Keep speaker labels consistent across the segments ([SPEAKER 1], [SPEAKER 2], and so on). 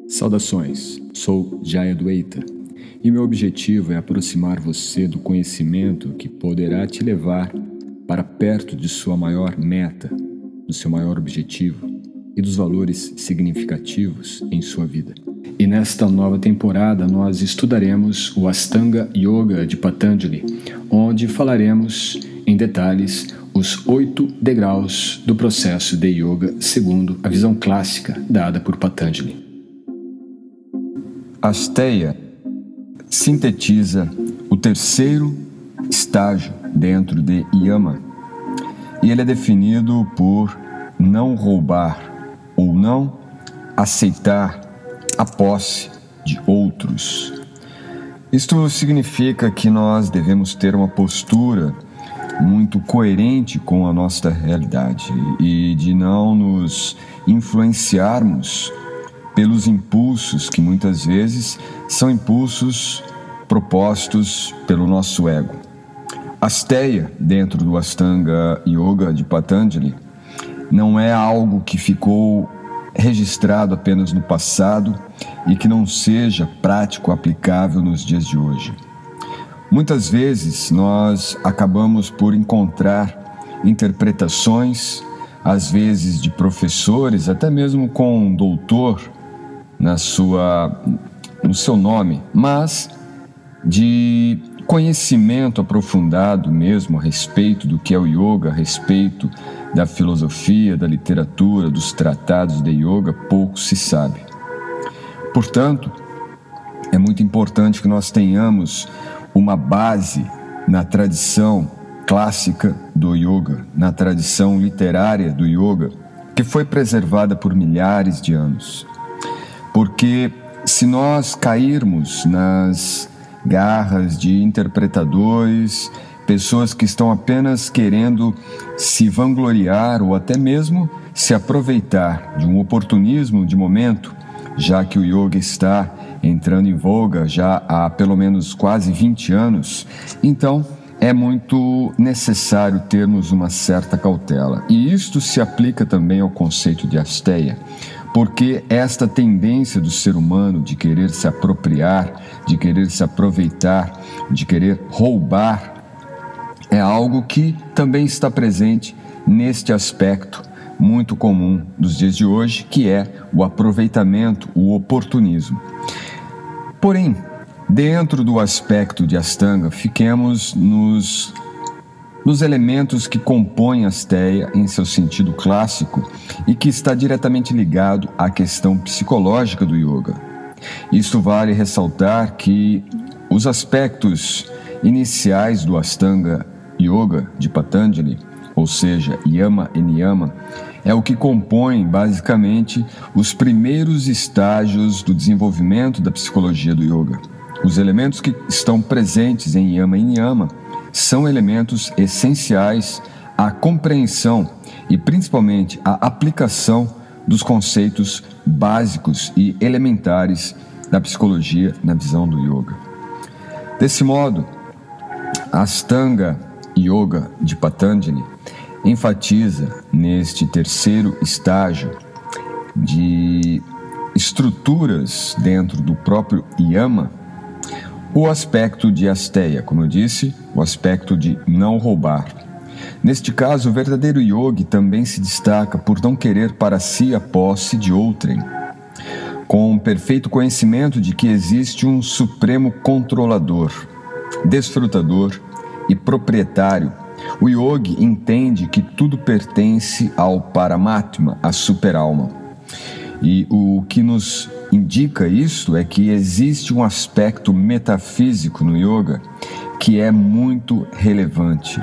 [SPEAKER 1] Saudações, sou Jaya Dwaita e meu objetivo é aproximar você do conhecimento que poderá te levar para perto de sua maior meta, do seu maior objetivo e dos valores significativos em sua vida. E nesta nova temporada nós estudaremos o Ashtanga Yoga de Patanjali, onde falaremos em detalhes os 8 degraus do processo de yoga segundo a visão clássica dada por Patanjali.
[SPEAKER 2] Asteya sintetiza o terceiro estágio dentro de Yama, e ele é definido por não roubar ou não aceitar a posse de outros. Isto significa que nós devemos ter uma postura muito coerente com a nossa realidade e de não nos influenciarmos pelos impulsos que muitas vezes são impulsos propostos pelo nosso ego. Asteya, dentro do Ashtanga Yoga de Patanjali, não é algo que ficou registrado apenas no passado e que não seja prático, aplicável nos dias de hoje. Muitas vezes nós acabamos por encontrar interpretações, às vezes de professores, até mesmo com um doutor no seu nome, mas de conhecimento aprofundado mesmo a respeito do que é o yoga, a respeito da filosofia, da literatura, dos tratados de yoga, pouco se sabe. Portanto, é muito importante que nós tenhamos uma base na tradição clássica do yoga, na tradição literária do yoga, que foi preservada por milhares de anos. Porque se nós cairmos nas garras de interpretadores, pessoas que estão apenas querendo se vangloriar ou até mesmo se aproveitar de um oportunismo de momento, já que o yoga está entrando em voga já há pelo menos quase 20 anos, então é muito necessário termos uma certa cautela. E isto se aplica também ao conceito de Asteya, porque esta tendência do ser humano de querer se apropriar, de querer se aproveitar, de querer roubar, é algo que também está presente neste aspecto muito comum dos dias de hoje, que é o aproveitamento, o oportunismo. Porém, dentro do aspecto de Ashtanga, fiquemos nos elementos que compõem a Asteya em seu sentido clássico e que está diretamente ligado à questão psicológica do yoga. Isto vale ressaltar que os aspectos iniciais do Ashtanga Yoga de Patanjali, ou seja, Yama e Niyama, é o que compõe basicamente os primeiros estágios do desenvolvimento da psicologia do yoga. Os elementos que estão presentes em Yama e Niyama são elementos essenciais à compreensão e principalmente à aplicação dos conceitos básicos e elementares da psicologia na visão do yoga. Desse modo, a Ashtanga Yoga de Patanjali enfatiza neste terceiro estágio de estruturas dentro do próprio Yama o aspecto de Asteya, como eu disse, o aspecto de não roubar. Neste caso, o verdadeiro yogi também se destaca por não querer para si a posse de outrem, com perfeito conhecimento de que existe um supremo controlador, desfrutador e proprietário. O yogi entende que tudo pertence ao Paramatma, a superalma. E o que nos indica isso é que existe um aspecto metafísico no yoga que é muito relevante.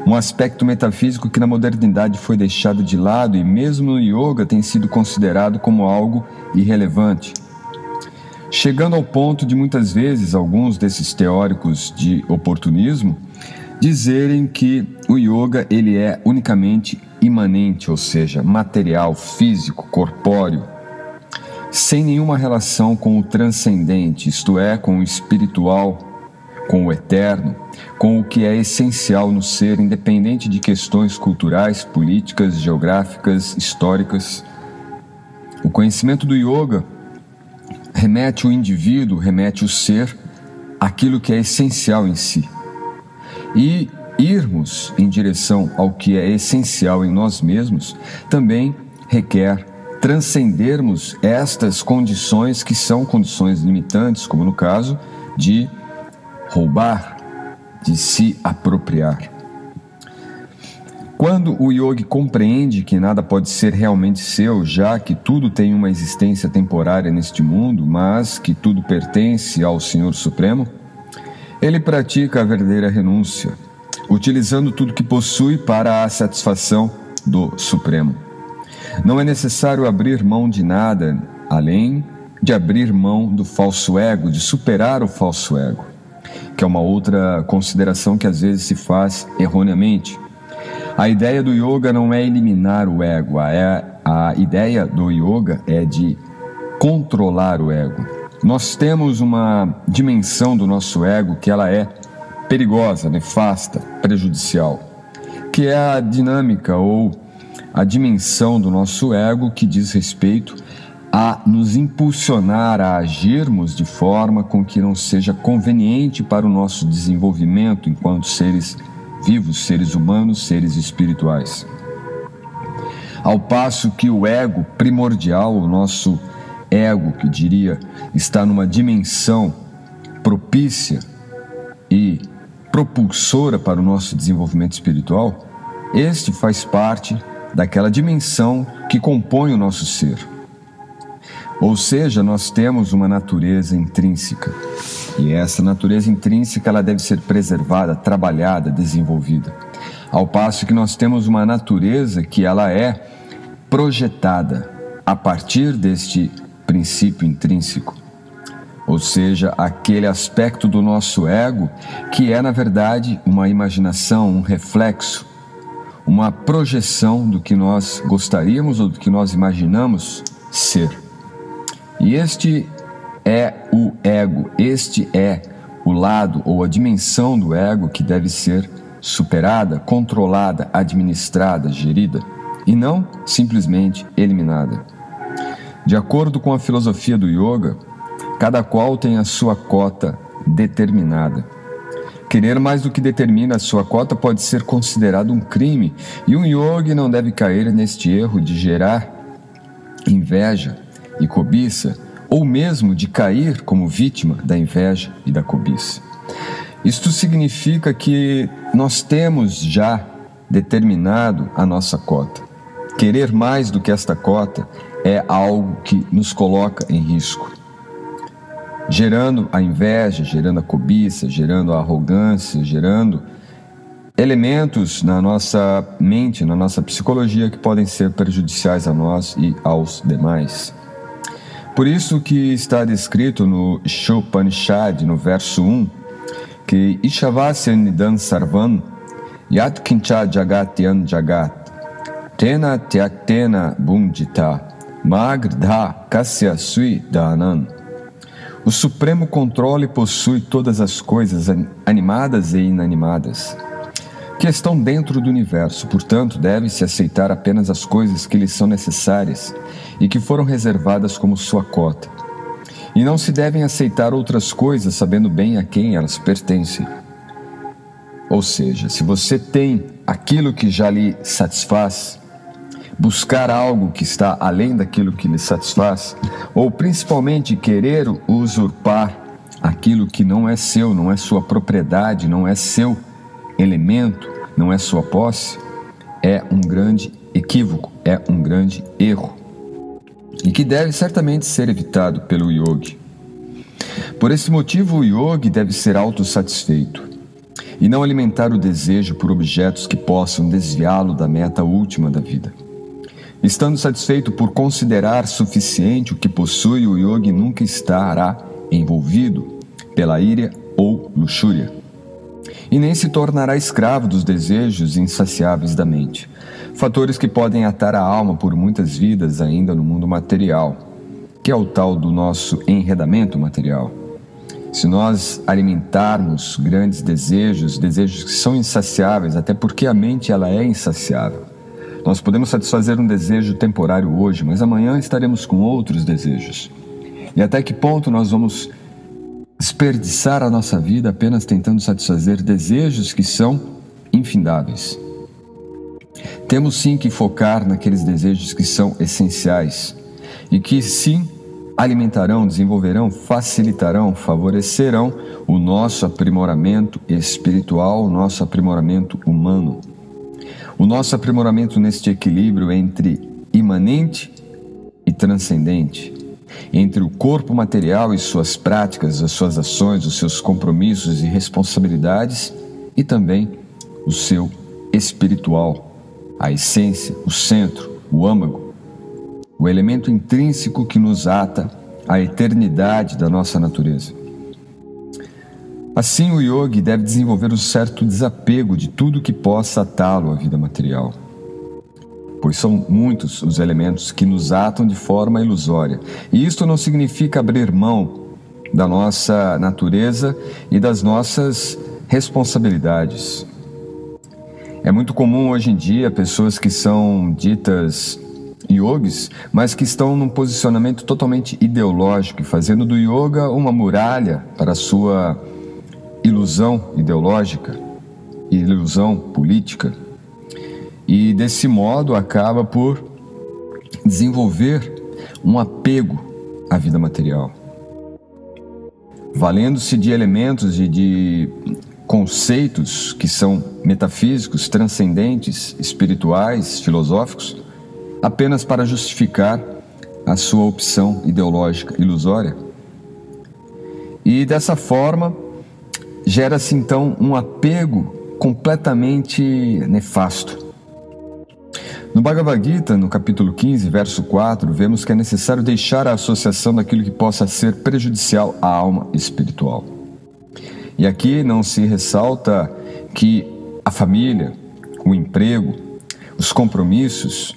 [SPEAKER 2] Um aspecto metafísico que na modernidade foi deixado de lado e mesmo no yoga tem sido considerado como algo irrelevante. Chegando ao ponto de muitas vezes alguns desses teóricos de oportunismo dizerem que o yoga ele é unicamente imanente, ou seja, material, físico, corpóreo, sem nenhuma relação com o transcendente, isto é, com o espiritual, com o eterno, com o que é essencial no ser, independente de questões culturais, políticas, geográficas, históricas. O conhecimento do yoga remete o indivíduo, remete o ser àquilo que é essencial em si. E irmos em direção ao que é essencial em nós mesmos também requer transcendermos estas condições que são condições limitantes, como no caso de roubar, de se apropriar. Quando o yogi compreende que nada pode ser realmente seu, já que tudo tem uma existência temporária neste mundo, mas que tudo pertence ao Senhor Supremo, ele pratica a verdadeira renúncia, utilizando tudo que possui para a satisfação do Supremo. Não é necessário abrir mão de nada, além de abrir mão do falso ego, de superar o falso ego, que é uma outra consideração que às vezes se faz erroneamente. A ideia do yoga não é eliminar o ego, a ideia do yoga é de controlar o ego. Nós temos uma dimensão do nosso ego que ela é perigosa, nefasta, prejudicial, que é a dinâmica ou a dimensão do nosso ego que diz respeito a nos impulsionar a agirmos de forma com que não seja conveniente para o nosso desenvolvimento enquanto seres vivos, seres humanos, seres espirituais. Ao passo que o ego primordial, o nosso ego, que diria, está numa dimensão propícia e propulsora para o nosso desenvolvimento espiritual, este faz parte daquela dimensão que compõe o nosso ser. Ou seja, nós temos uma natureza intrínseca. E essa natureza intrínseca ela deve ser preservada, trabalhada, desenvolvida. Ao passo que nós temos uma natureza que ela é projetada a partir deste princípio intrínseco. Ou seja, aquele aspecto do nosso ego que é, na verdade, uma imaginação, um reflexo, uma projeção do que nós gostaríamos ou do que nós imaginamos ser. E este é o ego, este é o lado ou a dimensão do ego que deve ser superada, controlada, administrada, gerida, e não simplesmente eliminada. De acordo com a filosofia do yoga, cada qual tem a sua cota determinada. Querer mais do que determina a sua cota pode ser considerado um crime, e um yogi não deve cair neste erro de gerar inveja e cobiça, ou mesmo de cair como vítima da inveja e da cobiça. Isto significa que nós temos já determinado a nossa cota. Querer mais do que esta cota é algo que nos coloca em risco, gerando a inveja, gerando a cobiça, gerando a arrogância, gerando elementos na nossa mente, na nossa psicologia que podem ser prejudiciais a nós e aos demais. Por isso que está descrito no Ishopanishad, no verso 1, que Ishavasya Nidam Sarvam Yat Kincha Jagat Yan Jagat Tena Tyaktena Bundita Magrdha Kasya Sui Danan. O Supremo controla e possui todas as coisas animadas e inanimadas que estão dentro do universo, portanto, deve-se aceitar apenas as coisas que lhes são necessárias e que foram reservadas como sua cota. E não se devem aceitar outras coisas sabendo bem a quem elas pertencem. Ou seja, se você tem aquilo que já lhe satisfaz, buscar algo que está além daquilo que lhe satisfaz, ou principalmente querer usurpar aquilo que não é seu, não é sua propriedade, não é seu elemento, não é sua posse, é um grande equívoco, é um grande erro, e que deve certamente ser evitado pelo yogi. Por esse motivo, o yogi deve ser autossatisfeito e não alimentar o desejo por objetos que possam desviá-lo da meta última da vida. Estando satisfeito por considerar suficiente o que possui, o yogi nunca estará envolvido pela ira ou luxúria, e nem se tornará escravo dos desejos insaciáveis da mente, fatores que podem atar a alma por muitas vidas ainda no mundo material, que é o tal do nosso enredamento material. Se nós alimentarmos grandes desejos que são insaciáveis, até porque a mente ela é insaciável, nós podemos satisfazer um desejo temporário hoje, mas amanhã estaremos com outros desejos. E até que ponto nós vamos desperdiçar a nossa vida apenas tentando satisfazer desejos que são infindáveis? Temos sim que focar naqueles desejos que são essenciais e que sim alimentarão, desenvolverão, facilitarão, favorecerão o nosso aprimoramento espiritual, o nosso aprimoramento humano. O nosso aprimoramento neste equilíbrio entre imanente e transcendente, entre o corpo material e suas práticas, as suas ações, os seus compromissos e responsabilidades, e também o seu espiritual, a essência, o centro, o âmago, o elemento intrínseco que nos ata à eternidade da nossa natureza. Assim, o yogi deve desenvolver um certo desapego de tudo que possa atá-lo à vida material, pois são muitos os elementos que nos atam de forma ilusória. E isto não significa abrir mão da nossa natureza e das nossas responsabilidades. É muito comum hoje em dia pessoas que são ditas yogis, mas que estão num posicionamento totalmente ideológico e fazendo do yoga uma muralha para a sua ilusão ideológica, ilusão política, e desse modo acaba por desenvolver um apego à vida material, valendo-se de elementos e de conceitos que são metafísicos, transcendentes, espirituais, filosóficos, apenas para justificar a sua opção ideológica ilusória. E dessa forma gera-se então um apego completamente nefasto. No Bhagavad Gita, no capítulo 15, verso 4, vemos que é necessário deixar a associação daquilo que possa ser prejudicial à alma espiritual. E aqui não se ressalta que a família, o emprego, os compromissos,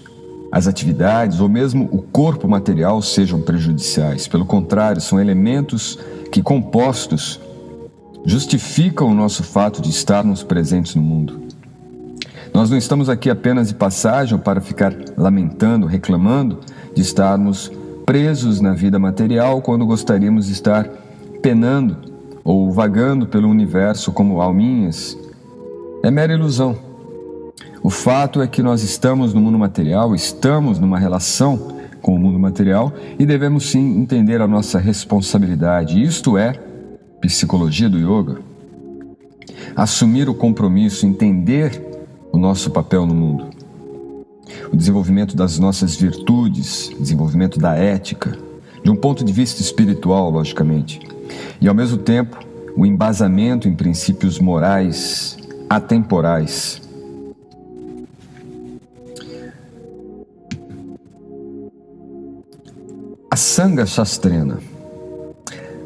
[SPEAKER 2] as atividades ou mesmo o corpo material sejam prejudiciais. Pelo contrário, são elementos que, compostos, justificam o nosso fato de estarmos presentes no mundo. Nós não estamos aqui apenas de passagem para ficar lamentando, reclamando de estarmos presos na vida material quando gostaríamos de estar penando ou vagando pelo universo como alminhas. É mera ilusão. O fato é que nós estamos no mundo material, estamos numa relação com o mundo material e devemos sim entender a nossa responsabilidade. Isto é psicologia do yoga. Assumir o compromisso, entender o nosso papel no mundo. O desenvolvimento das nossas virtudes, desenvolvimento da ética, de um ponto de vista espiritual, logicamente. E ao mesmo tempo, o embasamento em princípios morais atemporais. A Sangha Shastrena.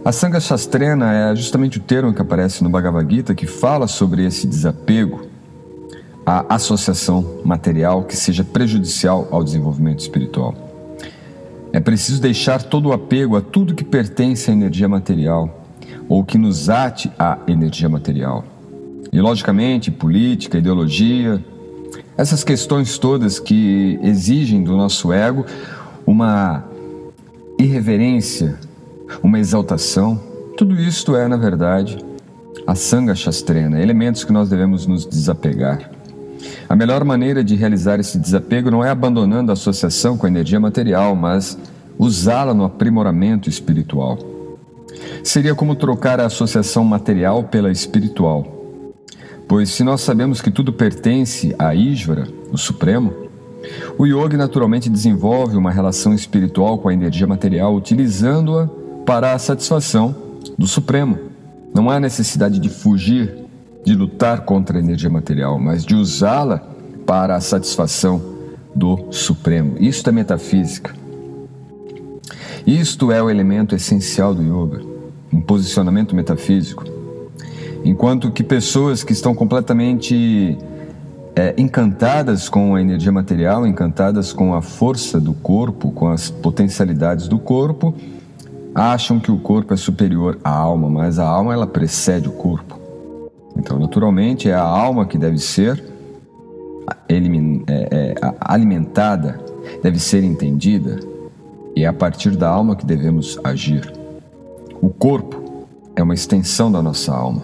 [SPEAKER 2] A Sangha Shastrena é justamente o termo que aparece no Bhagavad Gita que fala sobre esse desapego à associação material que seja prejudicial ao desenvolvimento espiritual. É preciso deixar todo o apego a tudo que pertence à energia material ou que nos ate à energia material. E, logicamente, política, ideologia, essas questões todas que exigem do nosso ego uma irreverência, uma exaltação, tudo isto é, na verdade, a Sangha Shastrena, elementos que nós devemos nos desapegar. A melhor maneira de realizar esse desapego não é abandonando a associação com a energia material, mas usá-la no aprimoramento espiritual. Seria como trocar a associação material pela espiritual, pois se nós sabemos que tudo pertence a Ishvara, o Supremo, o yogi naturalmente desenvolve uma relação espiritual com a energia material, utilizando-a para a satisfação do Supremo. Não há necessidade de fugir, de lutar contra a energia material, mas de usá-la para a satisfação do Supremo. Isto é metafísica. Isto é o elemento essencial do yoga, um posicionamento metafísico. Enquanto que pessoas que estão completamente encantadas com a energia material, encantadas com a força do corpo, com as potencialidades do corpo, acham que o corpo é superior à alma, mas a alma ela precede o corpo. Então, naturalmente, é a alma que deve ser alimentada, deve ser entendida, E é a partir da alma que devemos agir. O corpo é uma extensão da nossa alma.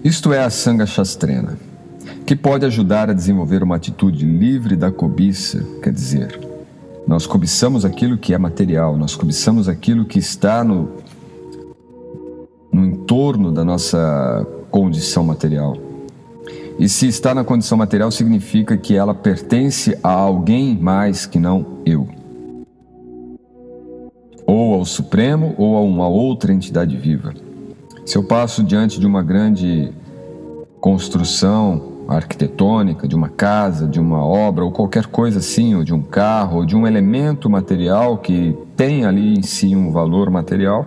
[SPEAKER 2] Isto é a Sangha Shastrena, que pode ajudar a desenvolver uma atitude livre da cobiça, quer dizer, nós cobiçamos aquilo que é material, nós cobiçamos aquilo que está no entorno da nossa condição material. E se está na condição material, significa que ela pertence a alguém mais que não eu. Ou ao Supremo, ou a uma outra entidade viva. Se eu passo diante de uma grande construção arquitetônica, de uma casa, de uma obra, ou qualquer coisa assim, ou de um carro, ou de um elemento material que tem ali em si um valor material,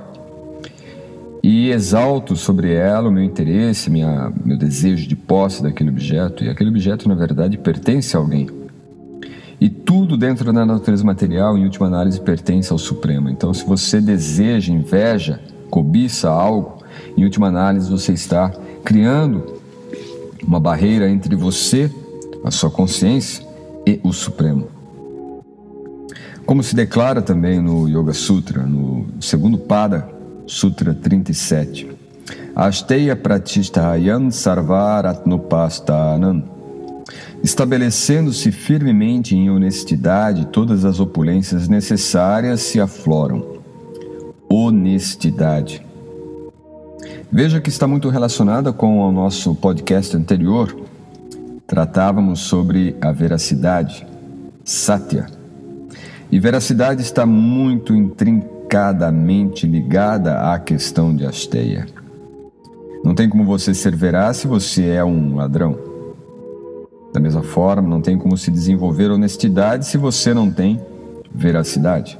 [SPEAKER 2] e exalto sobre ela o meu interesse, meu desejo de posse daquele objeto, e aquele objeto, na verdade, pertence a alguém. E tudo dentro da natureza material, em última análise, pertence ao Supremo. Então, se você deseja, inveja, cobiça algo, em última análise, você está criando uma barreira entre você, a sua consciência, e o Supremo. Como se declara também no Yoga Sutra, no segundo Pada, Sutra 37. Asteya Pratishtayan Sarvaratnopastanam. Estabelecendo-se firmemente em honestidade, todas as opulências necessárias se afloram. Honestidade. Veja que está muito relacionada com o nosso podcast anterior. Tratávamos sobre a veracidade, Satya. E veracidade está muito intrincadamente ligada à questão de Asteya. Não tem como você ser veraz se você é um ladrão. Da mesma forma, não tem como se desenvolver honestidade se você não tem veracidade.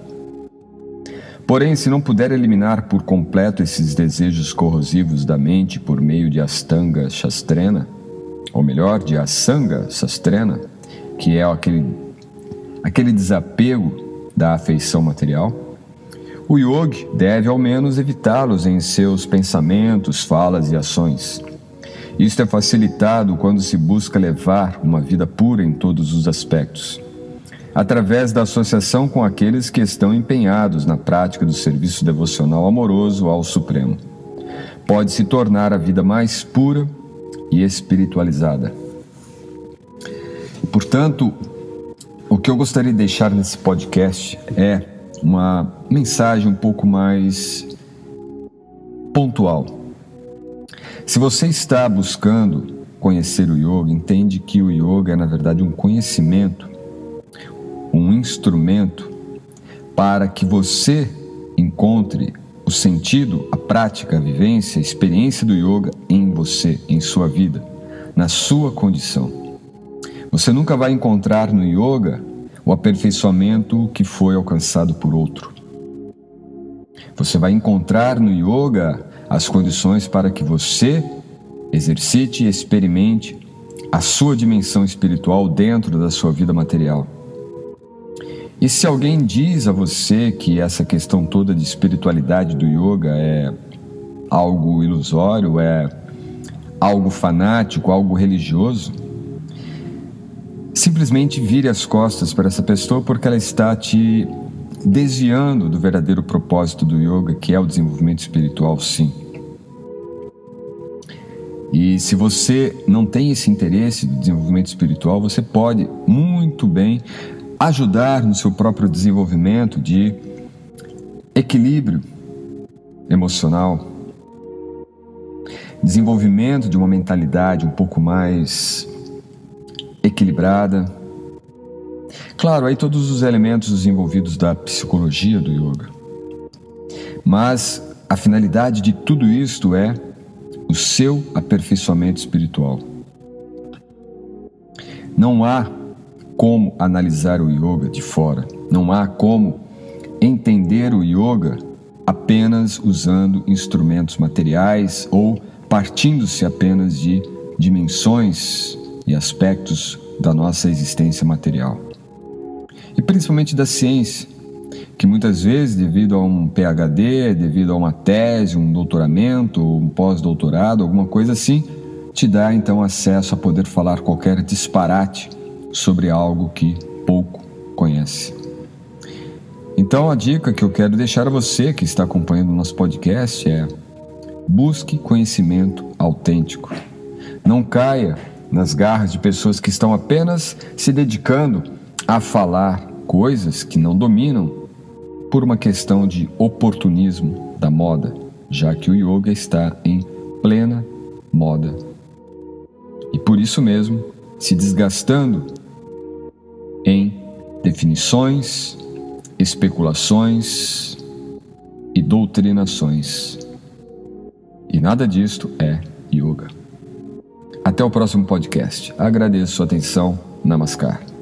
[SPEAKER 2] Porém, se não puder eliminar por completo esses desejos corrosivos da mente por meio de Astanga Shastrena, ou melhor, de Asanga Shastrena, que é aquele desapego da afeição material, o yogi deve ao menos evitá-los em seus pensamentos, falas e ações. Isto é facilitado quando se busca levar uma vida pura em todos os aspectos, através da associação com aqueles que estão empenhados na prática do serviço devocional amoroso ao Supremo. Pode-se tornar a vida mais pura e espiritualizada. Portanto, o que eu gostaria de deixar nesse podcast é uma mensagem um pouco mais pontual. Se você está buscando conhecer o yoga, entende que o yoga é, na verdade, um conhecimento, um instrumento para que você encontre o sentido, a prática, a vivência, a experiência do yoga em você, em sua vida, na sua condição. Você nunca vai encontrar no yoga o aperfeiçoamento que foi alcançado por outro. Você vai encontrar no yoga as condições para que você exercite e experimente a sua dimensão espiritual dentro da sua vida material. E se alguém diz a você que essa questão toda de espiritualidade do yoga é algo ilusório, é algo fanático, algo religioso, simplesmente vire as costas para essa pessoa, porque ela está te desviando do verdadeiro propósito do yoga, que é o desenvolvimento espiritual, sim. E se você não tem esse interesse de desenvolvimento espiritual, você pode muito bem ajudar no seu próprio desenvolvimento de equilíbrio emocional, desenvolvimento de uma mentalidade um pouco mais equilibrada. Claro, aí todos os elementos desenvolvidos da psicologia do yoga. Mas a finalidade de tudo isto é o seu aperfeiçoamento espiritual. Não há como analisar o yoga de fora. Não há como entender o yoga apenas usando instrumentos materiais ou partindo-se apenas de dimensões e aspectos da nossa existência material. E principalmente da ciência, que muitas vezes, devido a um PhD, devido a uma tese, um doutoramento, um pós-doutorado, alguma coisa assim, te dá então acesso a poder falar qualquer disparate sobre algo que pouco conhece. Então a dica que eu quero deixar a você que está acompanhando o nosso podcast é: busque conhecimento autêntico. Não caia nas garras de pessoas que estão apenas se dedicando a falar coisas que não dominam por uma questão de oportunismo da moda, já que o yoga está em plena moda. E por isso mesmo, se desgastando em definições, especulações e doutrinações. E nada disto é yoga. Até o próximo podcast. Agradeço sua atenção. Namaskar.